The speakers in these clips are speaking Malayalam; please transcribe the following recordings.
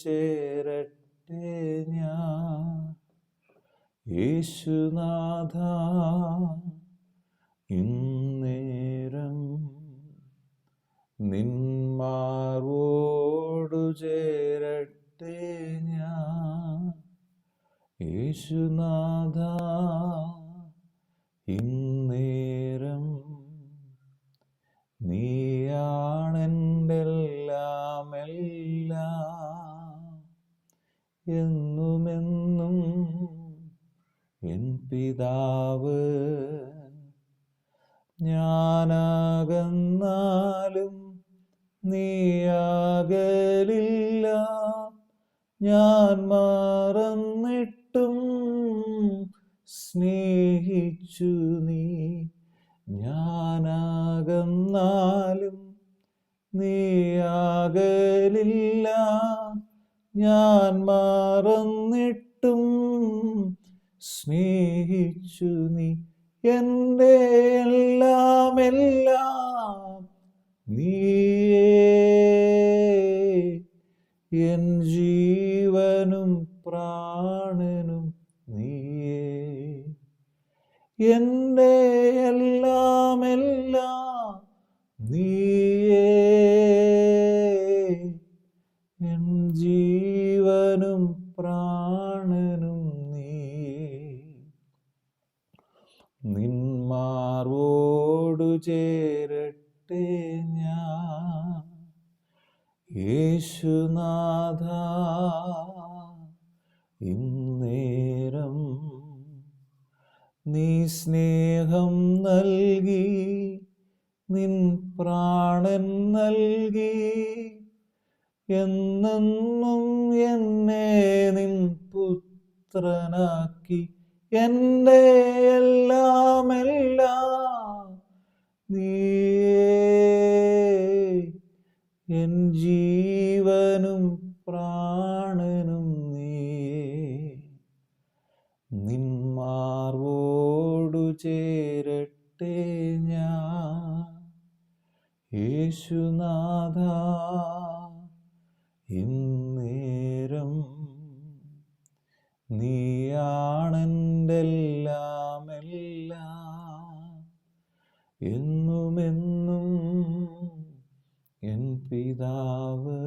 ചേരട്ടെ ഞാൻ. യേശുനാഥ ഇന്നേരം നിന്മാർവോടു ചേരട്ടെ ഞാൻ. യേശുനാഥ ഇന്നേരം നീയാണെൻ്റെല്ലാം എല്ലാം. എന്നുമെന്നും എൻ പിതാവ് ഞാനകന്നാലും നീയാകലില്ല. ഞാൻ മറന്നിട്ടും സ്നേഹിച്ചു നീ. ഞാനകന്നാലും നീയാകലില്ല. ഞാൻ മറന്നിട്ടും സ്നേഹിച്ചു നീ. എൻ്റെ എല്ലാം എല്ലാം നീയേ. എൻ ജീവനും പ്രാണനും നീയേ. എൻ്റെ എല്ലാം എല്ലാം നീയേ. എൻ ജീവനും പ്രാണനും നീയേ. നിന്മാർവോടു ചേരട്ടെ ഞാൻ. യേശുനാഥ ഇന്നേരം നീ സ്നേഹം നൽകി, നിൻ പ്രാണൻ നൽകി. എന്നെന്നും എന്നെ നിൻ പുത്രനാക്കി. എൻ്റെ എല്ലാം എല്ലാം നീയേ. എൻ ജീവനും പ്രാണനും നീയേ. നിന്മാർവോടു ചേരട്ടെ ഞാൻ. യേശുനാഥ ഇന്നേരം നീയാണെൻ്റെല്ലാം എല്ലാം. എന്നുമെന്നും എൻ പിതാവ്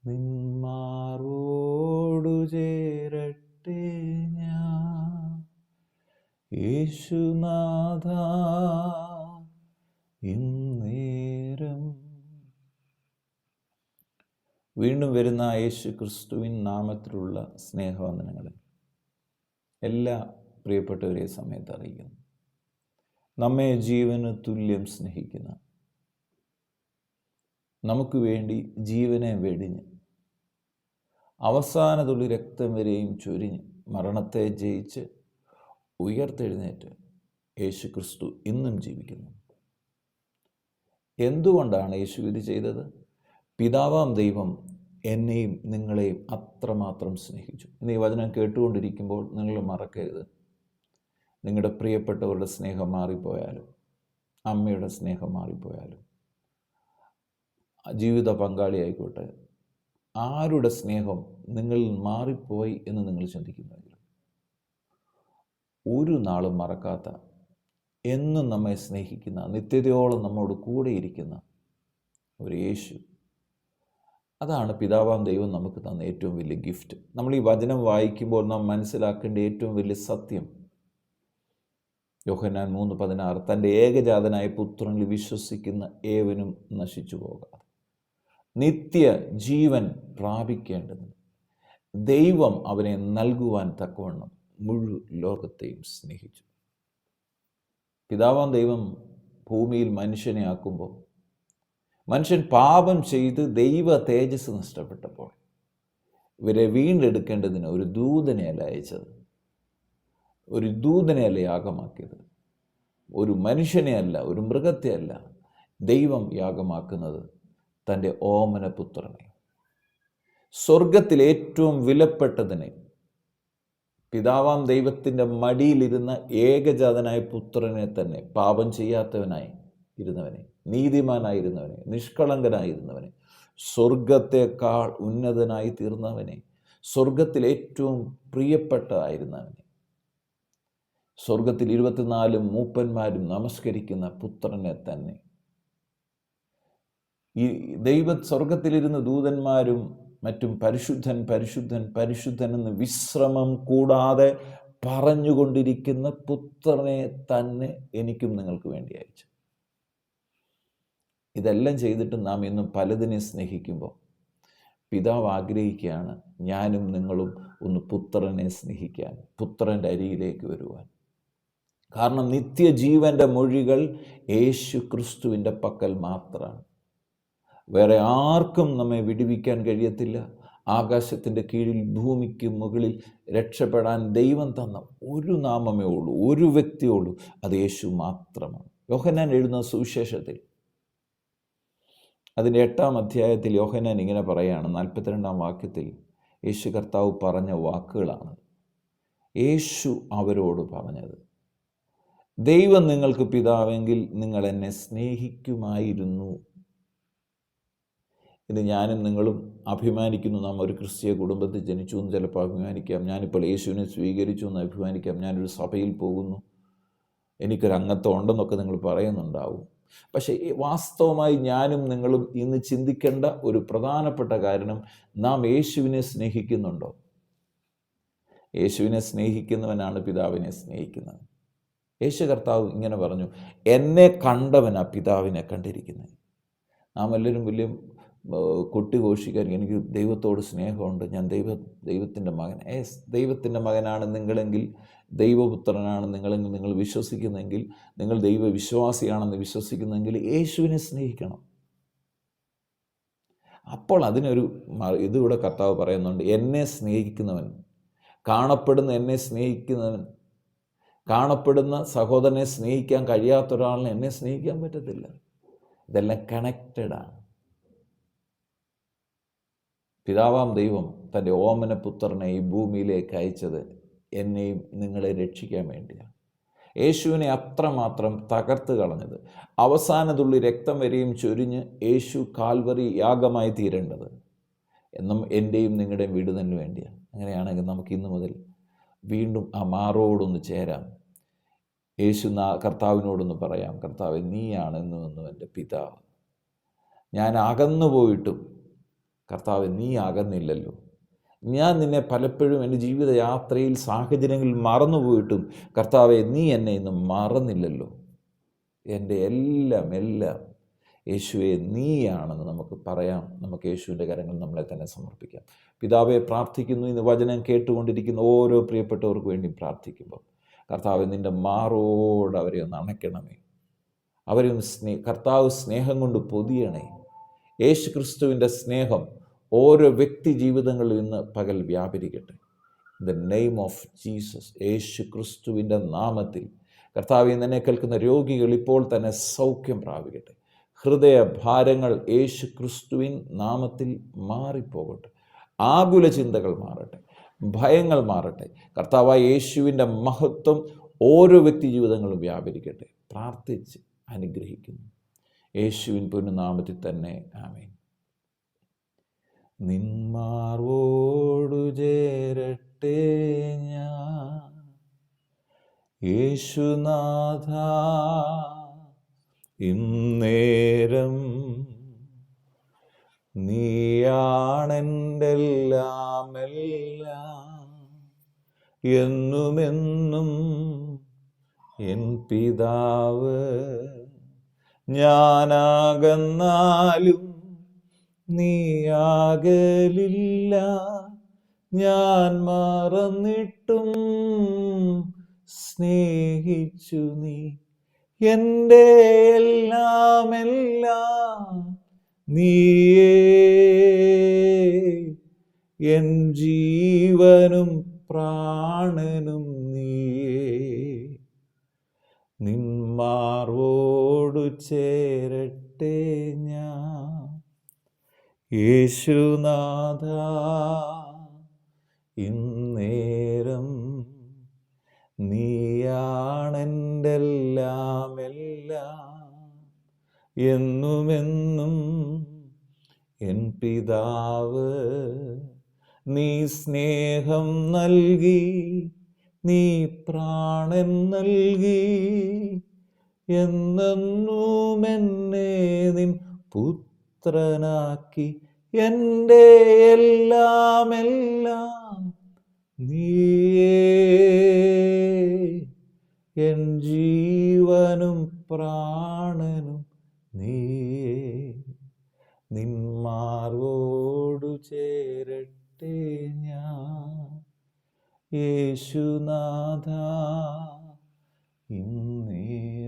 നിന്മാർവോടു ചേരട്ടെ ഞാൻ. യേശുനാഥ ഇന്നേരം. വീണ്ടും വരുന്ന യേശു ക്രിസ്തുവിൻ നാമത്തിലുള്ള സ്നേഹവന്ദനങ്ങളെ എല്ലാ പ്രിയപ്പെട്ടവരെ സമയത്ത് അറിയിക്കുന്നു. നമ്മെ ജീവന് തുല്യം സ്നേഹിക്കുന്ന, നമുക്ക് വേണ്ടി ജീവനെ വെടിഞ്ഞ് അവസാന തുള്ളി രക്തം വരെയും ചൊരിഞ്ഞ് മരണത്തെ ജയിച്ച് ഉയർത്തെഴുന്നേറ്റ് യേശു ക്രിസ്തു ഇന്നും ജീവിക്കുന്നു. എന്തുകൊണ്ടാണ് യേശു ഇത് ചെയ്തത്? പിതാവാം ദൈവം എന്നെയും നിങ്ങളെയും അത്രമാത്രം സ്നേഹിച്ചു. ഇന്ന് ഈ വചനം കേട്ടുകൊണ്ടിരിക്കുമ്പോൾ നിങ്ങൾ മറക്കരുത്, നിങ്ങളുടെ പ്രിയപ്പെട്ടവരുടെ സ്നേഹം മാറിപ്പോയാലും, അമ്മയുടെ സ്നേഹം മാറിപ്പോയാലും, ജീവിത പങ്കാളിയായിക്കോട്ടെ, ആരുടെ സ്നേഹം നിങ്ങളിൽ മാറിപ്പോയി എന്ന് നിങ്ങൾ ചിന്തിക്കുന്നെങ്കിൽ, ഒരു നാളും മറക്കാത്ത, എന്നും നമ്മെ സ്നേഹിക്കുന്ന, നിത്യതയോളം നമ്മോട് കൂടെയിരിക്കുന്ന ഒരു യേശു, അതാണ് പിതാവാം ദൈവം നമുക്ക് തന്ന ഏറ്റവും വലിയ ഗിഫ്റ്റ്. നമ്മൾ ഈ വചനം വായിക്കുമ്പോൾ നാം മനസ്സിലാക്കേണ്ട ഏറ്റവും വലിയ സത്യം, യോഹന്നാൻ 3:16, തൻ്റെ ഏകജാതനായ പുത്രനിൽ വിശ്വസിക്കുന്ന ഏവനും നശിച്ചു പോകാതെ നിത്യ ജീവൻ പ്രാപിക്കേണ്ടതിന് ദൈവം അവനെ നൽകുവാൻ തക്കവണ്ണം മുഴു ലോകത്തെയും സ്നേഹിച്ചു. പിതാവാം ദൈവം ഭൂമിയിൽ മനുഷ്യനെ ആക്കുമ്പോൾ, മനുഷ്യൻ പാപം ചെയ്ത് ദൈവ തേജസ് നഷ്ടപ്പെട്ടപ്പോൾ ഇവരെ വീണ്ടെടുക്കേണ്ടതിന് ഒരു ദൂതനെയല്ല അയച്ചത്, ഒരു ദൂതനെയല്ല യാഗമാക്കിയത്, ഒരു മനുഷ്യനെയല്ല, ഒരു മൃഗത്തെയല്ല. ദൈവം യാഗമാക്കുന്നത് തൻ്റെ ഓമനപുത്രനെ, സ്വർഗത്തിൽ ഏറ്റവും വിലപ്പെട്ടതിനെ, പിതാവാം ദൈവത്തിൻ്റെ മടിയിലിരുന്ന ഏകജാതനായ പുത്രനെ തന്നെ, പാപം ചെയ്യാത്തവനായി ഇരുന്നവനെ, നീതിമാനായിരുന്നവനെ, നിഷ്കളങ്കനായിരുന്നവനെ, സ്വർഗത്തെക്കാൾ ഉന്നതനായി തീർന്നവനെ, സ്വർഗത്തിൽ ഏറ്റവും പ്രിയപ്പെട്ടതായിരുന്നവനെ, സ്വർഗത്തിൽ 24 മൂപ്പന്മാരും നമസ്കരിക്കുന്ന പുത്രനെ തന്നെ, ഈ സ്വർഗത്തിലിരുന്ന് ദൂതന്മാരും മറ്റും പരിശുദ്ധൻ പരിശുദ്ധൻ പരിശുദ്ധൻ എന്ന് വിശ്രമം കൂടാതെ പറഞ്ഞുകൊണ്ടിരിക്കുന്ന പുത്രനെ തന്നെ എനിക്കും നിങ്ങൾക്ക് വേണ്ടി അയച്ചു. ഇതെല്ലാം ചെയ്തിട്ട് നാം ഇന്നും പലതിനെ സ്നേഹിക്കുമ്പോൾ പിതാവ് ആഗ്രഹിക്കുകയാണ് ഞാനും നിങ്ങളും ഒന്ന് പുത്രനെ സ്നേഹിക്കാൻ, പുത്രൻ്റെ അരിയിലേക്ക് വരുവാൻ. കാരണം നിത്യജീവൻ്റെ മൊഴികൾ യേശു ക്രിസ്തുവിൻ്റെ പക്കൽ മാത്രമാണ്. വേറെ ആർക്കും നമ്മെ വിടുവിക്കാൻ കഴിയത്തില്ല. ആകാശത്തിൻ്റെ കീഴിൽ ഭൂമിക്ക് മുകളിൽ രക്ഷപ്പെടാൻ ദൈവം തന്ന ഒരു നാമമേ ഉള്ളൂ, ഒരു വ്യക്തിയേ ഉള്ളൂ, അത് യേശു മാത്രമാണ്. യോഹന്നാൻ എഴുതുന്ന സുവിശേഷത്തിൽ അതിൻ്റെ 8-ാം അധ്യായത്തിൽ യോഹന്നാൻ ഇങ്ങനെ പറയുകയാണ്, 42-ാം വാക്യത്തിൽ യേശു കർത്താവ് പറഞ്ഞ വാക്കുകളാണ്. യേശു അവരോട് പറഞ്ഞത്, ദൈവം നിങ്ങൾക്ക് പിതാവെങ്കിൽ നിങ്ങൾ എന്നെ സ്നേഹിക്കുമായിരുന്നു. ഇത് ഞാനും നിങ്ങളും അഭിമാനിക്കുന്നു. നാം ഒരു ക്രിസ്തീയ കുടുംബത്തിൽ ജനിച്ചു എന്ന് ചിലപ്പോൾ അഭിമാനിക്കാം. ഞാനിപ്പോൾ യേശുവിനെ സ്വീകരിച്ചു എന്ന് അഭിമാനിക്കാം. ഞാനൊരു സഭയിൽ പോകുന്നു, എനിക്കൊരു അംഗത്വം ഉണ്ടെന്നൊക്കെ നിങ്ങൾ പറയുന്നുണ്ടാവും. പക്ഷേ വാസ്തവമായി ഞാനും നിങ്ങളും ഇന്ന് ചിന്തിക്കേണ്ട ഒരു പ്രധാനപ്പെട്ട കാരണം, നാം യേശുവിനെ സ്നേഹിക്കുന്നുണ്ടോ? യേശുവിനെ സ്നേഹിക്കുന്നവനാണ് പിതാവിനെ സ്നേഹിക്കുന്നത്. യേശു കർത്താവ് ഇങ്ങനെ പറഞ്ഞു, എന്നെ കണ്ടവനാ പിതാവിനെ കണ്ടിരിക്കുന്നത്. നാം എല്ലാവരും വലിയ കൊട്ടിഘോഷിക്കാൻ എനിക്ക് ദൈവത്തോട് സ്നേഹമുണ്ട്, ഞാൻ ദൈവത്തിൻ്റെ മകൻ. ദൈവത്തിൻ്റെ മകനാണ് നിങ്ങളെങ്കിൽ, ദൈവപുത്രനാണ് നിങ്ങളെങ്കിൽ, നിങ്ങൾ വിശ്വസിക്കുന്നെങ്കിൽ, നിങ്ങൾ ദൈവവിശ്വാസിയാണെന്ന് വിശ്വസിക്കുന്നെങ്കിൽ യേശുവിനെ സ്നേഹിക്കണം. അപ്പോൾ അതിനൊരു ഇതിവിടെ കർത്താവ് പറയുന്നുണ്ട്, എന്നെ സ്നേഹിക്കുന്നവൻ, കാണപ്പെടുന്ന എന്നെ സ്നേഹിക്കുന്നവൻ, കാണപ്പെടുന്ന സഹോദരനെ സ്നേഹിക്കാൻ കഴിയാത്ത ഒരാളിനെ എന്നെ സ്നേഹിക്കാൻ പറ്റത്തില്ല. ഇതെല്ലാം കണക്റ്റഡാണ്. പിതാവാം ദൈവം തൻ്റെ ഓമന പുത്രനെ ഈ ഭൂമിയിലേക്ക് അയച്ചത് എന്നെയും നിങ്ങളെ രക്ഷിക്കാൻ വേണ്ടിയാണ്. യേശുവിനെ അത്രമാത്രം തകർത്ത് കളഞ്ഞത്, അവസാന തുള്ളി രക്തം വരെയും ചൊരിഞ്ഞ് യേശു കാൽവറി യാഗമായി തീരേണ്ടത് എന്നും എൻ്റെയും നിങ്ങളുടെയും വിടുതലിന് വേണ്ടിയാണ്. അങ്ങനെയാണെങ്കിൽ നമുക്ക് ഇന്നു മുതൽ വീണ്ടും ആ മാറോടൊന്ന് ചേരാം. കർത്താവിനോടൊന്ന് പറയാം, കർത്താവേ നീയാണെന്നും എൻ്റെ പിതാവ്. ഞാൻ അകന്നു പോയിട്ടും കർത്താവേ നീ അകന്നില്ലല്ലോ. ഞാൻ നിന്നെ പലപ്പോഴും എൻ്റെ ജീവിതയാത്രയിൽ സാഹചര്യങ്ങളിൽ മറന്നുപോയിട്ടും കർത്താവേ നീ എന്നെ ഇന്ന് മറന്നില്ലല്ലോ. എൻ്റെ എല്ലാം യേശുവെ നീയാണെന്ന് നമുക്ക് പറയാം. നമുക്ക് യേശുവിൻ്റെ കരങ്ങളിൽ നമ്മളെ തന്നെ സമർപ്പിക്കാം. പിതാവെ പ്രാർത്ഥിക്കുന്നു, ഇന്ന് വചനം കേട്ടുകൊണ്ടിരിക്കുന്ന ഓരോ പ്രിയപ്പെട്ടവർക്ക് വേണ്ടി പ്രാർത്ഥിക്കുമ്പോൾ കർത്താവെ നിൻ്റെ മാറോട് അവരെ ഒന്ന് അണയ്ക്കണമേ. അവരെ ഒന്ന് കർത്താവ് സ്നേഹം കൊണ്ട് പൊതിയണേ. യേശു ക്രിസ്തുവിൻ്റെ സ്നേഹം ഓരോ വ്യക്തി ജീവിതങ്ങളിൽ ഇന്ന് പകൽ വ്യാപരിക്കട്ടെ. In the name of Jesus, യേശു ക്രിസ്തുവിൻ്റെ നാമത്തിൽ കർത്താവ് എന്നെ കേൾക്കുന്ന രോഗികൾ ഇപ്പോൾ തന്നെ സൗഖ്യം പ്രാപിക്കട്ടെ. ഹൃദയഭാരങ്ങൾ യേശു ക്രിസ്തുവിൻ നാമത്തിൽ മാറിപ്പോകട്ടെ. ആകുല ചിന്തകൾ മാറട്ടെ, ഭയങ്ങൾ മാറട്ടെ. കർത്താവായ യേശുവിൻ്റെ മഹത്വം ഓരോ വ്യക്തി ജീവിതങ്ങളും വ്യാപരിക്കട്ടെ. പ്രാർത്ഥിച്ച് അനുഗ്രഹിക്കുന്നു യേശുവിൻ പൊന്നുനാമത്തിൽ തന്നെ, ആമേൻ. നിന്മാർവോടു ചേരട്ടെ ഞാൻ യേശുനാഥ, ഇന്നേരം നീയാണെൻ്റെല്ലാം എന്നുമെന്നും എൻ പിതാവ്. ഞാനാകന്നാലും നീയാകലില്ല, ഞാൻ മറന്നിട്ടും സ്നേഹിച്ചു നീ. എൻ്റെ എല്ലാം നീയേ, എൻ ജീവനും പ്രാണനും നീയേ. നിന്മാർവോടു ചേരട്ടെ ഞാൻ യേശുനാഥ, ഇന്നേരം നീയാണെൻ്റെല്ലാം എന്നുമെന്നും എൻ പിതാവ്, നീ സ്നേഹം നൽകി, നീ പ്രാണൻ നൽകി, എന്നെന്നും എന്നെ നിൻ പുത്രനാക്കി. എൻ്റെ എല്ലാം എല്ലാം നീയേ, എൻ ജീവനും പ്രാണനും നീയേ. നിൻ മാർവോടു ചേരട്ടെ ഞാൻ യേശുനാഥ, ഇന്നേരവും